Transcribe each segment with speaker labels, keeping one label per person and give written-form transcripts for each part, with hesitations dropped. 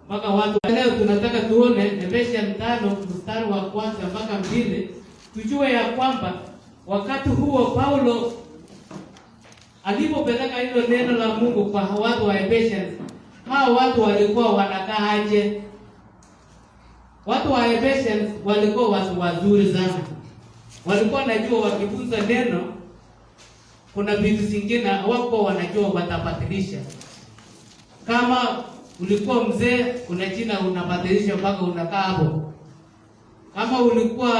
Speaker 1: mpaka watu leo tunataka tuone Efesians 5 mstari wa 1 mpaka 2, tujue ya kwamba wakati huo Paulo alipopeleka hilo neno la Mungu kwa watu wa Efesians, hao watu walikuwa wanakaa aje? Watu wa Efesians walikuwa watu wazuri sana. Walikuwa wanajua wakifunza neno kuna vitu zingine hawakuwa wanajua watabadilisha. Kama ulikuwa mzee, kuna jina unabadilisha mpaka unakaa hapo. Kama ulikuwa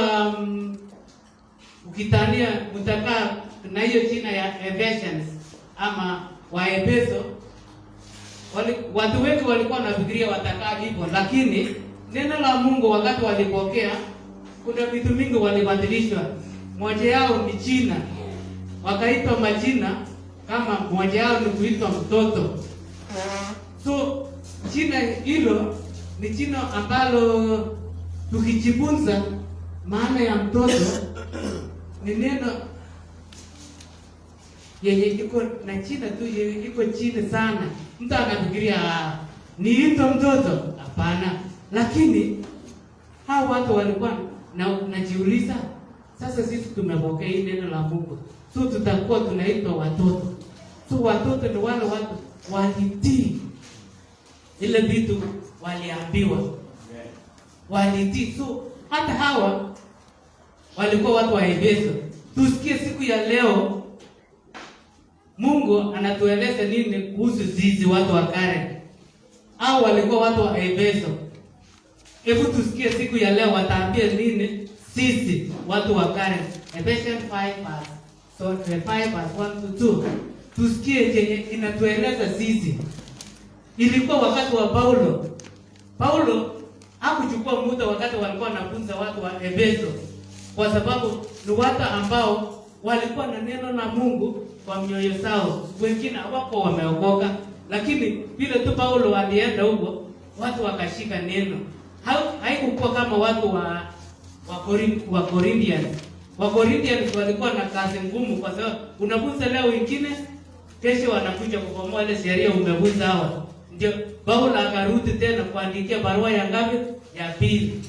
Speaker 1: ukitania mtakaa na hiyo jina ya Efesians ama wa Efeso, watu wengi walikuwa wanafikiria watakaa hivyo, lakini neno la Mungu wakati walipokea, kuna vitu mingi walibadilishwa. Moja yao ni jina. Wakaitwa majina, kama moja yao ni kuitwa mtoto. So jina hilo ni jina ambalo tukijifunza maana ya mtoto ni neno yenye iko na jina tu, yenye iko chini sana. Mtu anafikiria ni ito mtoto, hapana. Lakini hao watu walikuwa najiuliza, sasa sisi tumepokea hii neno la Mungu, so tutakuwa tunaitwa watoto. So watoto ni wale watu walitii ile vitu waliambiwa, walitii. So hata hawa walikuwa watu wa Efeso. Tusikie siku ya leo Mungu anatueleza nini kuhusu sisi watu wa kale. Hao walikuwa watu wa Efeso. Hebu tusikie siku ya leo wataambia nini sisi watu wa kale. Ephesians 5:1-2. Tusikie chenye inatueleza sisi. Ilikuwa wakati wa Paulo. Paulo hakuchukua muda wakati walikuwa wanafunza watu wa Efeso, kwa sababu ni watu ambao walikuwa na neno la Mungu kwa mioyo zao. Wengine hawako wameokoka, lakini vile tu Paulo alienda huko, watu wakashika neno. Haikuwa kama watu wa Corinthians. Wa Corinthians walikuwa na kazi ngumu, kwa sababu unafunza leo wengine, kesho wanakuja kubomoa ile sheria umefunza hawa. Ndio Paulo akarudi tena kuandikia barua ya ngapi? Ya pili.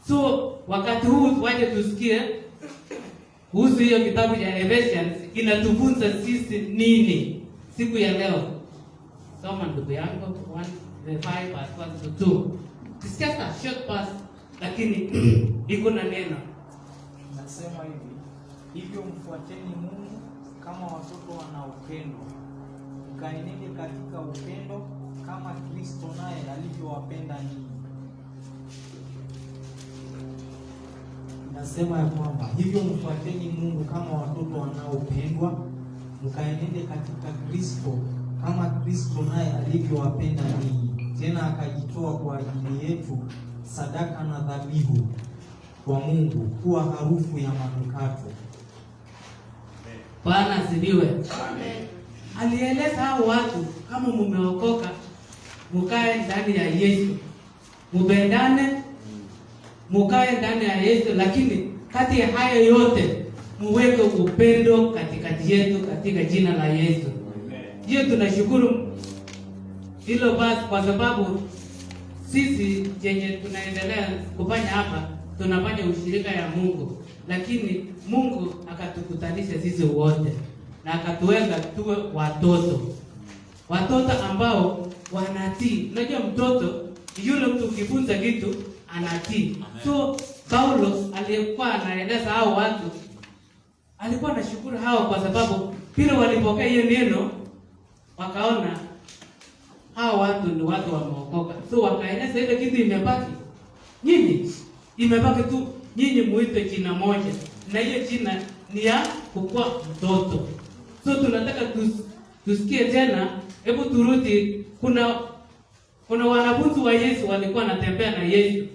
Speaker 1: So wakati huu waje tusikie kuhusu hiyo kitabu cha Ephesians inatufunza sisi nini siku ya leo. Soma ndugu yangu 5:1-2. It's just a short pass, lakini iko na neno.
Speaker 2: Nasema hivi, hivyo mfuateni Mungu kama watoto wanaopendwa, mkaenende katika upendo kama Kristo naye alivyowapenda ninyi. Nasema ya kwamba hivyo mfuateni Mungu kama watoto wanaopendwa, mkaenende katika Kristo kama Kristo naye alivyowapenda ninyi, tena akajitoa kwa ajili yetu sadaka na dhabihu kwa Mungu kuwa harufu ya manukato.
Speaker 1: Bwana asifiwe. Amen. Alieleza hao watu, kama mumeokoka, mkae ndani ya Yesu. Mupendane, mkae ndani ya Yesu, lakini kati ya hayo yote muweke upendo katikati yetu katika jina la Yesu. Hiyo tunashukuru hilo basi, kwa sababu sisi yenye tunaendelea kufanya hapa tunafanya ushirika ya Mungu, lakini Mungu akatukutanisha sisi wote na akatuweka tuwe watoto ambao wanatii. Unajua mtoto yule mtu ukifunza kitu anatii. So Paulo aliyekuwa anaeleza hao watu alikuwa anashukuru hao, kwa sababu bila walipokea hiyo neno wakaona hao watu ni watu wameokoka. So wakaeleza ile kitu imebaki. Nyinyi imebaki tu nyinyi muite jina moja, na hiyo jina ni ya kukua mtoto. So tunataka tusikie tena, hebu turudi. Kuna wanafunzi wa Yesu walikuwa wanatembea na Yesu.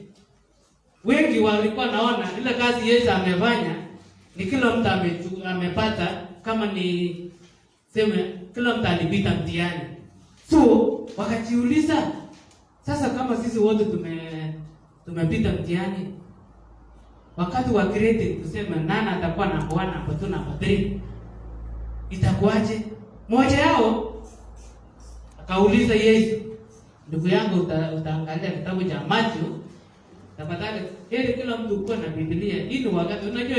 Speaker 1: Wengi walikuwa naona ile kazi Yesu amefanya ni kila mtu amepata, kama ni sema kila mtu alipita mtihani. So wakajiuliza, sasa kama sisi wote tumepita mtihani, wakati wa grade tuseme nani atakuwa namba 1, namba 2, namba 3, itakuwaje? Mmoja yao akauliza Yesu, Ndugu yangu, utaangalia kitabu cha Mathayo. Tafadhali, heri kila mtu kuwa na Biblia. Hii ni wakati, unajua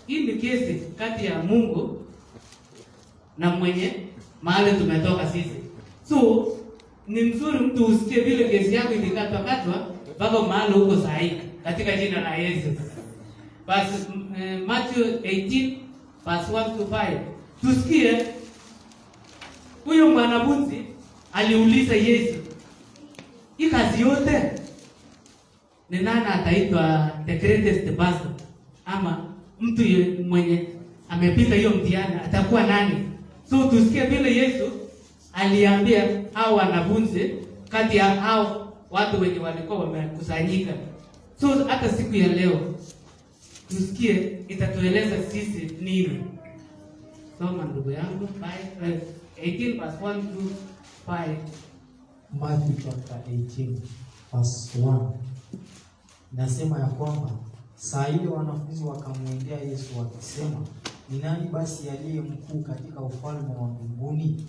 Speaker 1: hii ni kesi kati ya Mungu na mwenye mahali tumetoka sisi. So ni mzuri mtu usikie vile kesi yako ilikatwa mpaka mahali huko sahihi katika jina la Yesu. Basi Matthew 18 verse 1 to 5. Tusikie huyo mwanafunzi aliuliza Yesu, hii kazi yote ni nani ataitwa the greatest person, ama mtu mwenye amepita hiyo mtihani atakuwa nani? So tusikie vile Yesu aliambia hao wanafunzi kati ya hao watu wenye walikuwa wamekusanyika. So hata siku ya leo tusikie itatueleza sisi nini. Soma ndugu yangu 18 verse 1 to 5.
Speaker 2: Matthew chapter 18 verse 1. Nasema ya kwamba saa ile wanafunzi wakamwendea Yesu wakisema, ni nani basi aliye mkuu katika ufalme wa mbinguni?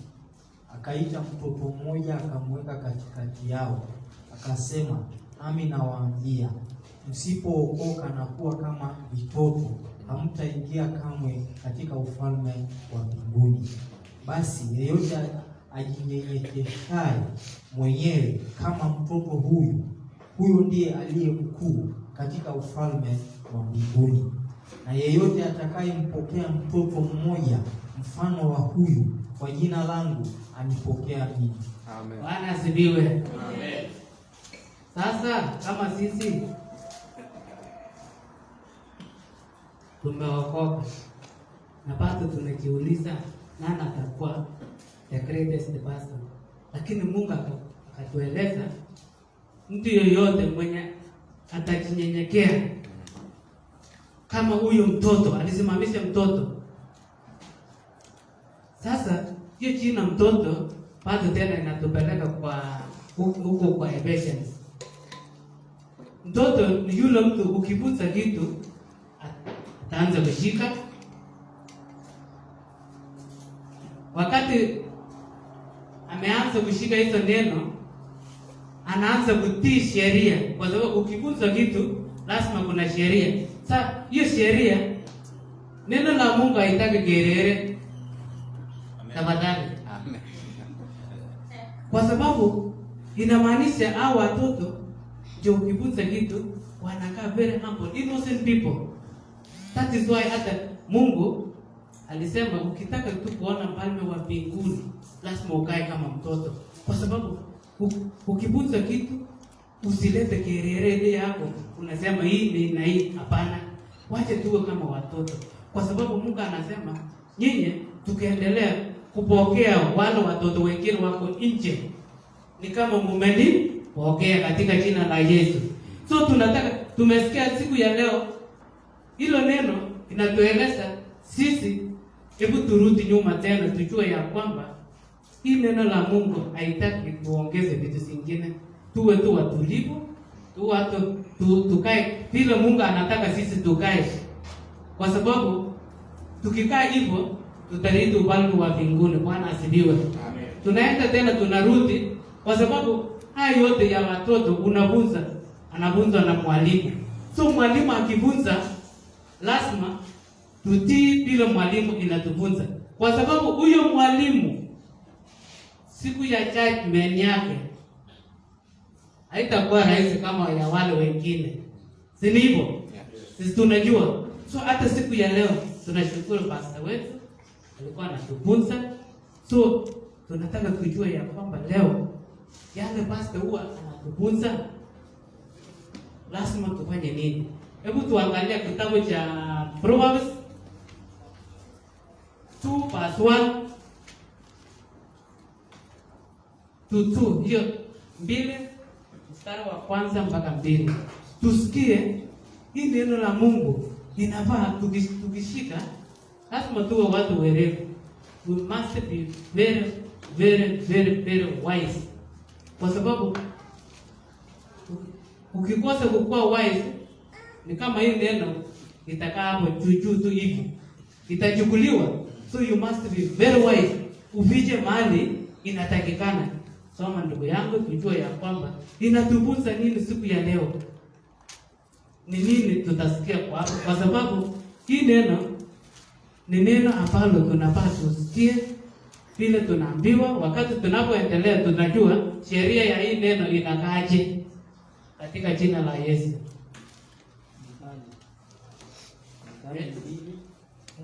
Speaker 2: Akaita mtoto mmoja akamweka katikati yao, akasema, nami nawaambia, msipookoka na kuwa kama vitoto, hamtaingia kamwe katika ufalme wa mbinguni. Basi yeyote ajinyenyekeshaye mwenyewe kama mtoto huyo ndiye aliye mkuu katika ufalme wa mbinguni. Na yeyote atakayempokea mtoto mmoja mfano wa huyu kwa jina langu, anipokea mimi.
Speaker 1: Amen. Bwana asifiwe. Amen. Sasa kama sisi tumeokoka na bado tunajiuliza nani atakuwa the greatest person, lakini Mungu akatueleza mtu yoyote mwenye atajinyenyekea kama huyo mtoto, alisimamisha mtoto. Sasa hiyo jina mtoto bado tena inatupeleka kwa huko kwa Ephesians. Mtoto ni yule mtu ukifunza kitu ataanza kushika. Wakati ameanza kushika hizo neno, anaanza kutii sheria, kwa sababu ukifunza kitu lazima kuna sheria. Sasa hiyo sheria, neno la Mungu haitaki gerere. Tafadhali. Amen. Kwa sababu inamaanisha hao watoto ndio ukifunza kitu wanakaa very humble, innocent people. That is why hata Mungu alisema ukitaka tu kuona mfalme wa mbinguni lazima ukae kama mtoto, kwa sababu ukifunza kitu usilete kerere yako unasema hii ni na hii. Hapana, wache tuwe kama watoto, kwa sababu Mungu anasema nyinyi tukiendelea kupokea wale watoto wengine wako nje ni kama mmenipokea katika jina la Yesu. So tumesikia siku ya leo hilo neno inatueleza sisi, hebu turudi nyuma tena tujue ya kwamba hii neno la Mungu haitaki tuongeze vitu vingine. Tuwe tu watulivu, tukae vile Mungu anataka sisi tukae, kwa sababu tukikaa hivyo tutarithi ufalme wa mbinguni. Bwana asifiwe. Amen. Tunaenda tena tunarudi, kwa sababu haya yote ya watoto unafunza, anafunzwa na mwalimu. So mwalimu akifunza lazima tutii vile mwalimu inatufunza, kwa sababu huyo mwalimu siku ya judgment yake haitakuwa rahisi kama ya wale wengine. Si hivyo? Sisi tunajua. So hata siku ya leo tunashukuru pastor wetu alikuwa anatufunza. So tunataka kujua ya kwamba leo yale pastor huwa anatufunza lazima tufanye nini. Hebu tuangalie kitabu cha Proverbs 2 verse 1 to 2. Hiyo 2 mstari wa kwanza mpaka 2. Tusikie hii neno la Mungu inafaa tukishika lazima tuwe watu werevu. We must be very very very very wise, kwa sababu ukikosa kukuwa wise ni kama hii neno itakaa hapo juu tu hivi, itachukuliwa. So you must be very wise, ufiche mahali inatakikana. soma ndugu yangu, tujue ya kwamba inatufunza nini siku ya leo. Ni nini tutasikia kwa hapo, kwa sababu hii neno ni neno ambalo tunapaswa tusikie vile tunaambiwa. Wakati tunapoendelea tunajua sheria ya hii neno inakaaje katika jina la Yesu.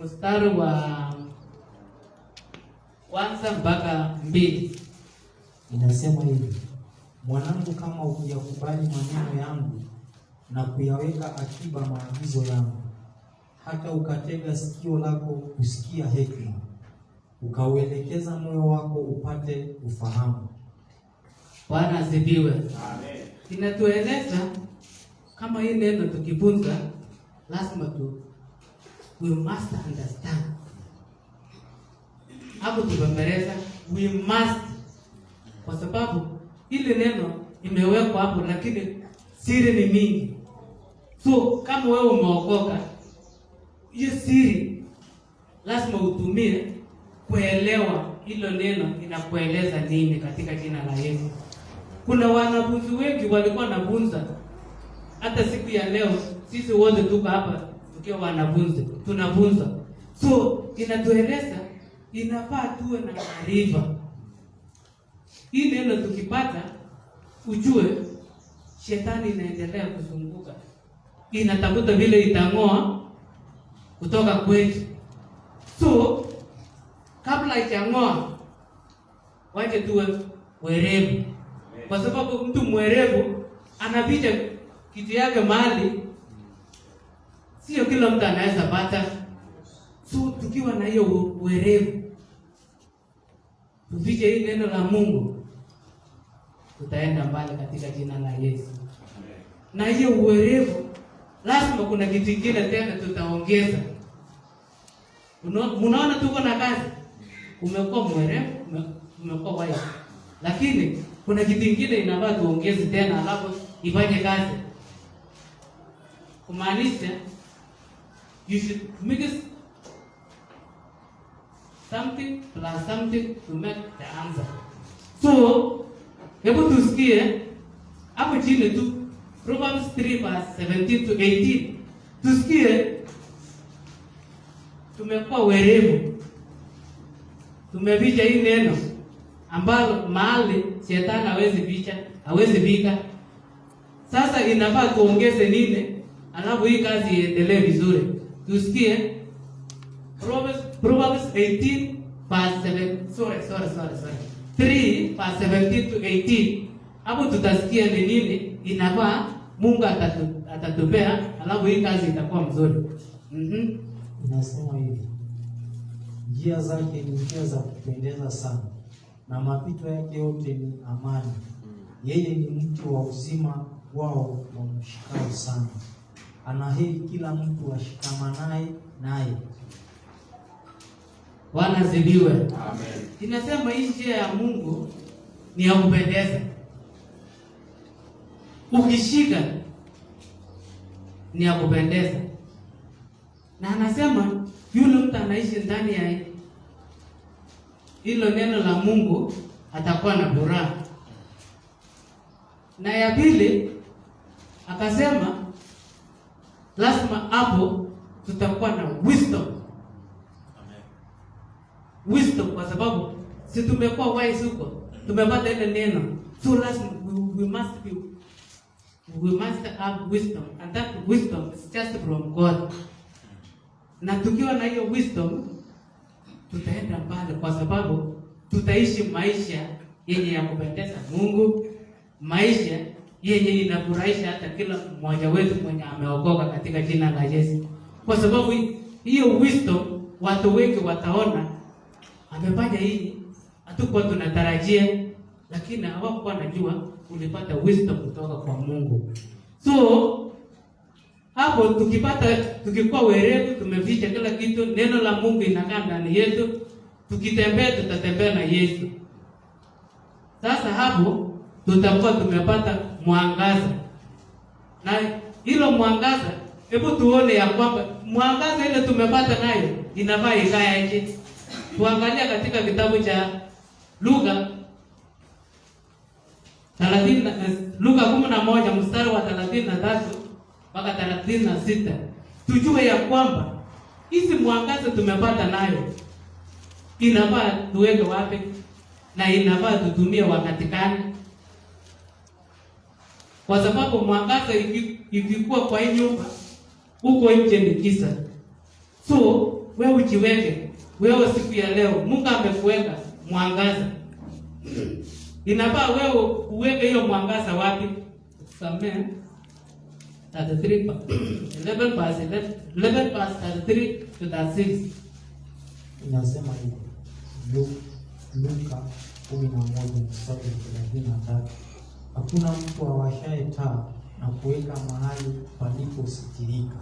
Speaker 1: Mstari wa kwanza mpaka 2
Speaker 2: inasema hivi: mwanangu, kama ukiyakubali maneno yangu na kuyaweka akiba maagizo yangu, hata ukatega sikio lako kusikia hekima, ukauelekeza moyo wako upate ufahamu.
Speaker 1: Bwana asifiwe. Amen. Inatueleza kama hii neno tukifunza, lazima we must understand. Hapo tupembeleza we must, kwa sababu ile neno imewekwa hapo, lakini siri ni mingi. So kama wewe umeokoka, hiyo siri lazima utumie kuelewa hilo neno inakueleza nini katika jina la Yesu. Kuna wanafunzi wengi walikuwa wanafunza, hata siku ya leo sisi wote tuko hapa tukiwa wanafunzi tunafunza. So inatueleza inafaa tuwe na maarifa. Hii neno tukipata, ujue shetani inaendelea kuzunguka, inatafuta vile itang'oa kutoka kwetu. So kabla itang'oa, waje tuwe werevu, kwa sababu mtu mwerevu anapicha kitu yake mahali sio kila mtu anaweza pata. So tukiwa na hiyo werevu, tufiche hii neno la Mungu, tutaenda mbali katika jina la Yesu. Na hiyo uwerevu, lazima kuna kitu kingine tena tutaongeza. Unaona tuko na kazi, umekuwa mwerevu, umekuwa wise, lakini kuna kitu kingine inafaa tuongeze tena, alafu ifanye kazi. Kumaanisha you should mix something plus something to make the answer. So hebu tusikie hapo chini tu, Proverbs 3:17-18. Tusikie, tumekuwa werevu, tumeficha hii neno ambalo mahali shetani hawezi fika. Sasa inafaa tuongeze nini, alafu hii kazi iendelee vizuri. Tusikie Proverbs 3:17-18. Hapo tutasikia ni nini inafaa Mungu atatupea, alafu hii kazi itakuwa mzuri.
Speaker 2: Inasema hivi: njia zake ni njia za kupendeza sana, na mapito yake yote ni amani. Yeye ni mti wa uzima wao wamshikao sana. Anaheri kila mtu ashikamanaye naye.
Speaker 1: Bwana asifiwe. Amen. Inasema hii njia ya Mungu ni ya kupendeza. Ukishika ni ya kupendeza. Na anasema yule mtu anaishi ndani ya hilo neno la Mungu atakuwa na furaha. Na ya pili akasema lazima hapo tutakuwa na wisdom. Wisdom, kwa sababu si tumekuwa wise huko, tumepata ile neno. So lazima we must have wisdom, and that wisdom is just from God. Na tukiwa na hiyo wisdom tutaenda mbali, kwa sababu tutaishi maisha yenye ya kupendeza Mungu, maisha yenye inafurahisha hata kila mmoja wetu mwenye ameokoka katika jina la Yesu. Kwa sababu hiyo wisdom watu wengi wataona amefanya hii, hatukuwa tunatarajia, lakini hawakuwa najua ulipata wisdom kutoka kwa Mungu. So hapo tukikuwa werevu, tumeficha kila kitu, neno la Mungu inakaa ndani yetu, tukitembea tutatembea na Yesu. Sasa hapo tutakuwa tumepata mwangaza. Na hilo mwangaza, hebu tuone ya kwamba mwangaza ile tumepata nayo inafaa ikae aje. Tuangalia katika kitabu cha Luka Luka 11 mstari wa 33 mpaka 36, tujue ya kwamba hizi mwangaza tumepata nayo inafaa tuweke wapi na inafaa tutumie wakati gani? Kwa sababu mwangaza ikikuwa kwa hii nyumba, huko nje ni giza. So wewe ujiweke, wewe siku ya leo Mungu amekuweka mwangaza. Inafaa wewe uweke hiyo mwangaza wapi? Tusamee 33 11 verse 33 to 36.
Speaker 2: Inasema hivi. Luka 11 mstari wa 33. Hakuna mtu awashaye taa na kuweka mahali palipositirika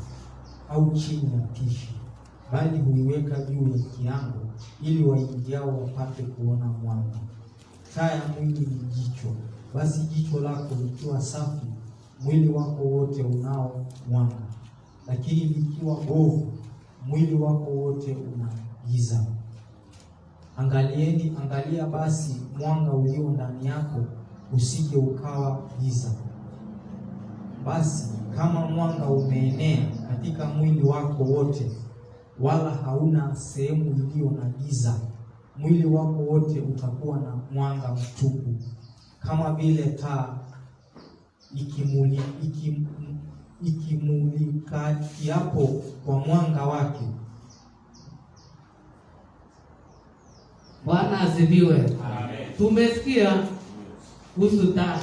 Speaker 2: au chini ya pishi, bali huiweka juu ya kiango, ili waingiao wapate kuona mwanga. Taa ya mwili ni jicho. Basi jicho lako likiwa safi, mwili wako wote unao mwanga. Lakini likiwa bovu, mwili wako wote una giza. Angalia basi mwanga ulio ndani yako, usije ukawa giza. Basi kama mwanga umeenea katika mwili wako wote, wala hauna sehemu iliyo na giza, mwili wako wote utakuwa na mwanga mtupu, kama vile taa ikimulika kiapo kwa mwanga wake.
Speaker 1: Bwana asifiwe. Amen. Tumesikia kuhusu taa.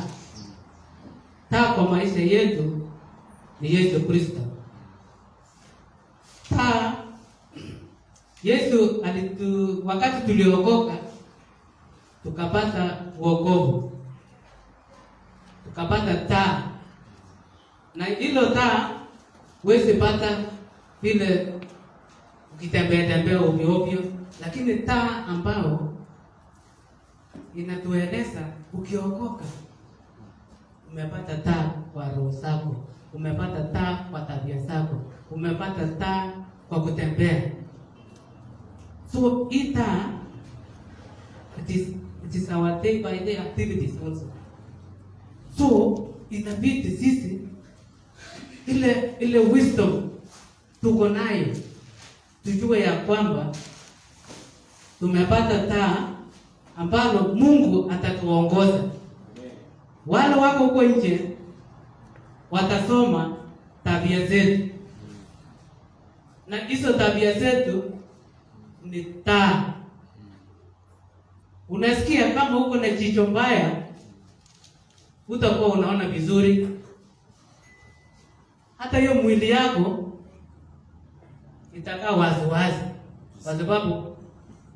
Speaker 1: Taa kwa maisha yetu ni Yesu Kristo. Taa Yesu wakati tuliokoka tukapata wokovu, tukapata taa, na hilo taa huwezi pata vile ukitembea ovyo, lakini taa ambao inatueleza ukiokoka umepata taa kwa roho zako, umepata taa kwa tabia zako, umepata taa kwa kutembea. So hii taa, it is our day by day activities also. So inabidi sisi ile wisdom tuko nayo, tujue ya kwamba tumepata taa ambalo Mungu atatuongoza. Wale wako huko nje watasoma tabia zetu, na hizo tabia zetu ni taa. Unasikia kama uko na jicho mbaya, utakuwa unaona vizuri. Hata hiyo mwili yako itakaa wazi, kwa sababu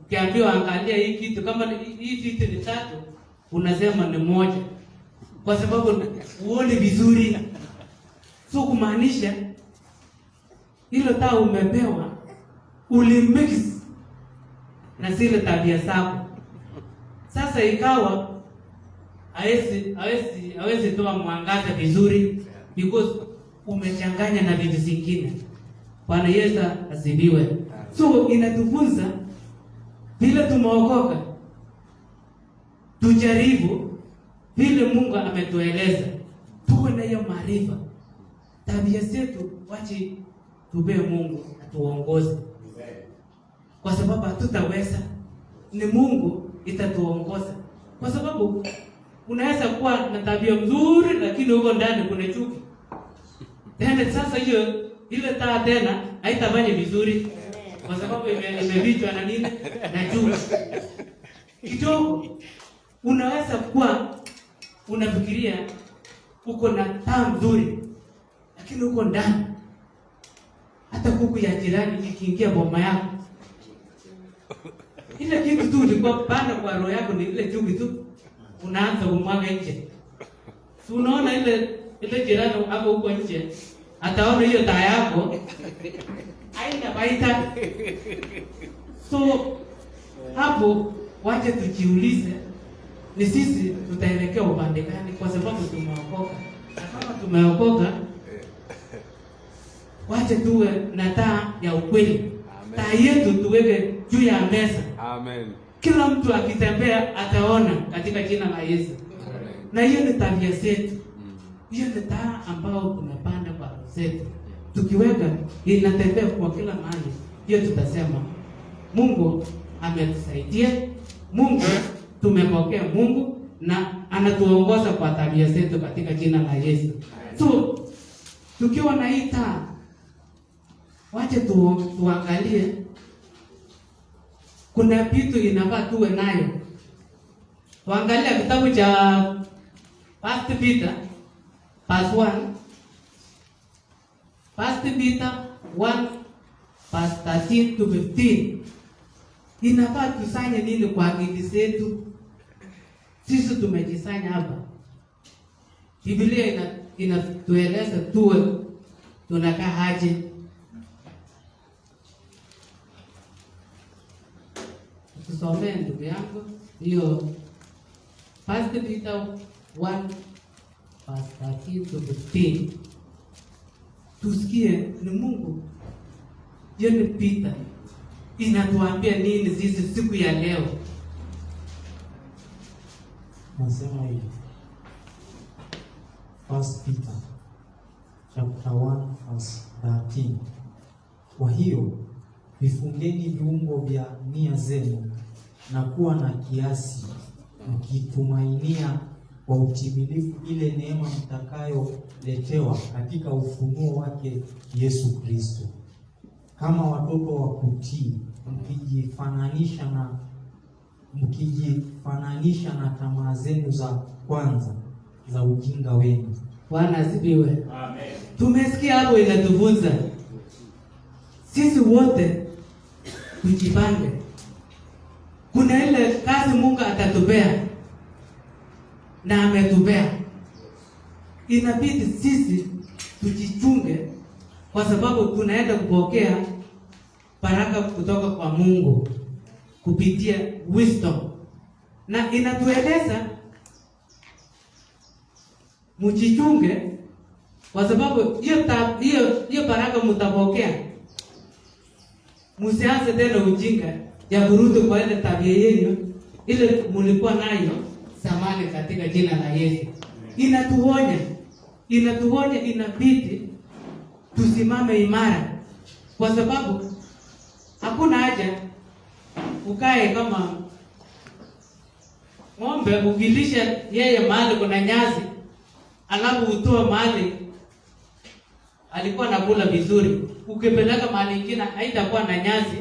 Speaker 1: ukiambiwa angalia hii kitu, kama hii vitu ni tatu, unasema ni moja, kwa sababu uone vizuri. So kumaanisha hilo taa umepewa, ulimix na zile tabia zako. Sasa ikawa hawezi toa mwangaza vizuri because umechanganya na vitu zingine. Bwana Yesu asifiwe. So inatufunza vile tumeokoka, tujaribu vile Mungu ametueleza, tuwe na hiyo maarifa. Tabia zetu wachi tupe Mungu atuongoze, kwa sababu hatutaweza, ni Mungu itatuongoza. Kwa sababu unaweza kuwa na tabia mzuri lakini huko ndani kuna chuki. Tena sasa hiyo ile taa tena haitafanya vizuri, kwa sababu imevichwa na nini? Na chuki. Kidogo unaweza kuwa unafikiria uko na taa mzuri, lakini uko ndani hata kuku ya jirani ikiingia boma yako, ile kitu tu ilikuwa panda kwa roho yako ni ile chuki tu, unaanza kumwaga nje. So unaona ile jirani hapo huko nje ataona hiyo taa yako haina baita. So hapo wacha tujiulize, ni sisi tutaelekea upande gani? Kwa sababu tumeokoka, na kama tumeokoka, wacha tuwe na taa ya ukweli. Taa yetu tuweke juu ya meza. Amen. Kila mtu akitembea ataona, katika jina la Yesu. Amen. na hiyo ni tabia zetu. Hiyo ni taa ambao tumepanda kwa roho zetu. Tukiweka inatembea kwa kila mahali, hiyo tutasema Mungu ametusaidia, Mungu tumepokea Mungu na anatuongoza kwa tabia zetu katika jina la Yesu. So tukiwa na hii taa, wache tuangalie kuna vitu inafaa tuwe nayo. Tuangalia kitabu cha 1 Peter verse 1. 1 Peter 1 verse 13 to 15. Inafaa tusanye nini kwa akili zetu? Sisi tumejisanya hapa. Biblia inatueleza tuwe tunakaa aje. Tusomee ndugu yangu hiyo 1 Peter 1 verse 13 to 15. Tusikie ni Mungu yeye Peter inatuambia nini sisi siku ya leo.
Speaker 2: Nasema hivi. 1 Peter chapter 1 verse 13. Kwa hiyo vifungeni viungo vya nia zenu na kuwa na kiasi, mkitumainia kwa utimilifu ile neema mtakayoletewa katika ufunuo wake Yesu Kristo. Kama watoto wa kutii, mkijifananisha na tamaa zenu za kwanza za ujinga wenu.
Speaker 1: Bwana asifiwe.
Speaker 3: Amen.
Speaker 1: Tumesikia hapo inatufunza sisi wote tujipange. Kuna ile kazi Mungu atatupea na ametupea, inabidi sisi tujichunge, kwa sababu tunaenda kupokea baraka kutoka kwa Mungu kupitia wisdom, na inatueleza mjichunge, kwa sababu hiyo baraka mtapokea. Msianze tena ujinga ya kurudi kwa ile tabia yenu ile mlikuwa nayo zamani katika jina la Yesu. Inatuonya inabidi tusimame imara, kwa sababu hakuna haja ukae kama ng'ombe ukilisha yeye mahali kuna nyasi, alafu utoe mahali alikuwa nakula vizuri, ukipeleka mahali ingine haitakuwa na nyasi.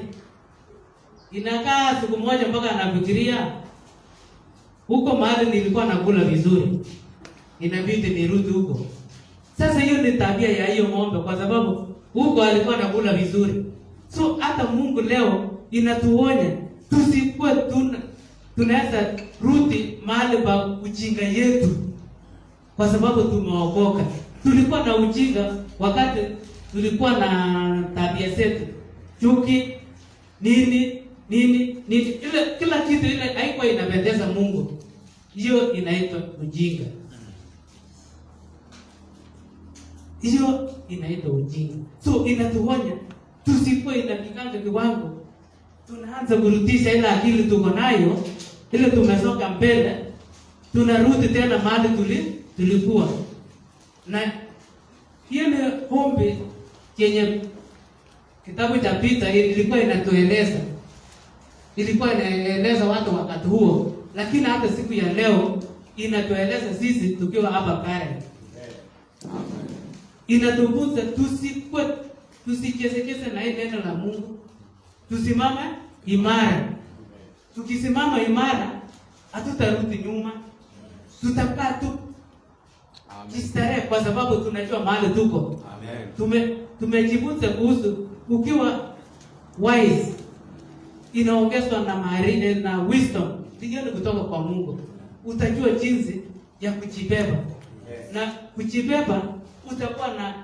Speaker 1: Inakaa siku moja mpaka anafikiria huko mahali nilikuwa nakula vizuri, inabidi nirudi huko. Sasa hiyo ni tabia ya hiyo ng'ombe, kwa sababu huko alikuwa nakula vizuri. So hata Mungu leo inatuonya tusikuwe tunaweza rudi mahali pa ujinga yetu, kwa sababu tumeokoka. Tulikuwa na ujinga wakati tulikuwa na tabia zetu, chuki, nini ile kila kitu ile haikuwa inapendeza Mungu. Hiyo inaitwa ujinga. Hiyo inaitwa ujinga. So inatuonya tusikuwe inapikanga kiwango tunaanza kurudisha ile akili tuko nayo, ile tumesonga mbele, tunarudi tena mahali tulikuwa. Na hiyo ni ombi yenye kitabu cha Peter ilikuwa inatueleza. Ilikuwa inaeleza watu wakati huo, lakini hata siku ya leo inatueleza sisi tukiwa hapa Karen. Inatufunza tusichezekeze na hili neno la Mungu. Tusimame imara. Tukisimama imara, hatutarudi nyuma. Tutakaa tu jistarehe, kwa sababu tunajua mahali tuko. Amen. Tumejifunza kuhusu ukiwa wise inaongezwa na maarifa na wisdom. Hiyo ni kutoka kwa Mungu. Utajua jinsi ya kujibeba. Na kujibeba utakuwa na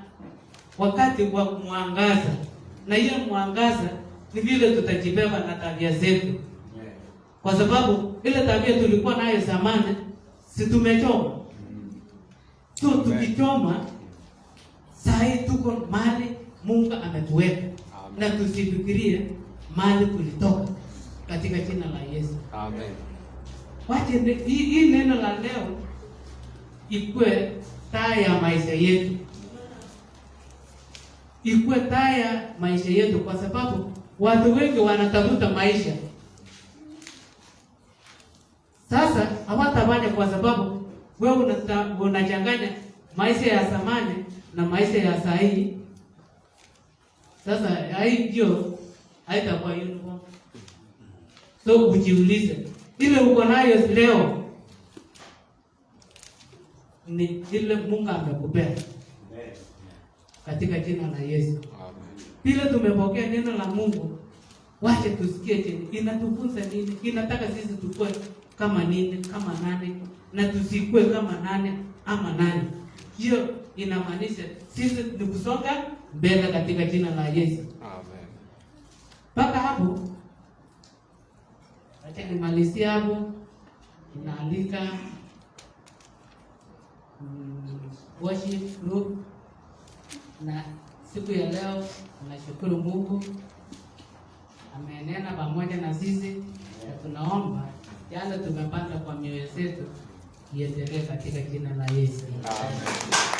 Speaker 1: wakati wa mwangaza. Na hiyo mwangaza ni vile tutajibeba na tabia zetu. Kwa sababu ile tabia tulikuwa nayo zamani, si tumechoma. So tukichoma, sahi tuko mahali Mungu ametuweka. Na tusifikirie mahali tulitoka katika jina la Yesu.
Speaker 3: Amen.
Speaker 1: Wache hii neno la leo ikuwe taa ya maisha yetu, ikuwe taa ya maisha yetu, kwa sababu watu wengi wanatafuta maisha sasa hawatafanya, kwa sababu wewe unachanganya maisha ya zamani na maisha ya saa hii. Sasa hiyo haitakuwa uniform. So ujiulize, ile uko nayo leo ni ile Mungu amekupea katika jina la Yesu. Bila tumepokea neno la Mungu, wacha tusikie chini. Inatufunza nini? Inataka sisi tukue kama nini, kama nani, na tusikue kama nani ama nani. Hiyo inamaanisha sisi ni kusonga mbele katika jina la Yesu.
Speaker 3: Amen.
Speaker 1: Mpaka hapo, acha nimalizie hapo. Inaalika worship group, na siku ya leo tunashukuru Mungu amenena pamoja na sisi, na tunaomba yale tumepanda kwa mioyo yetu iendelee katika jina la Yesu.
Speaker 3: Amen.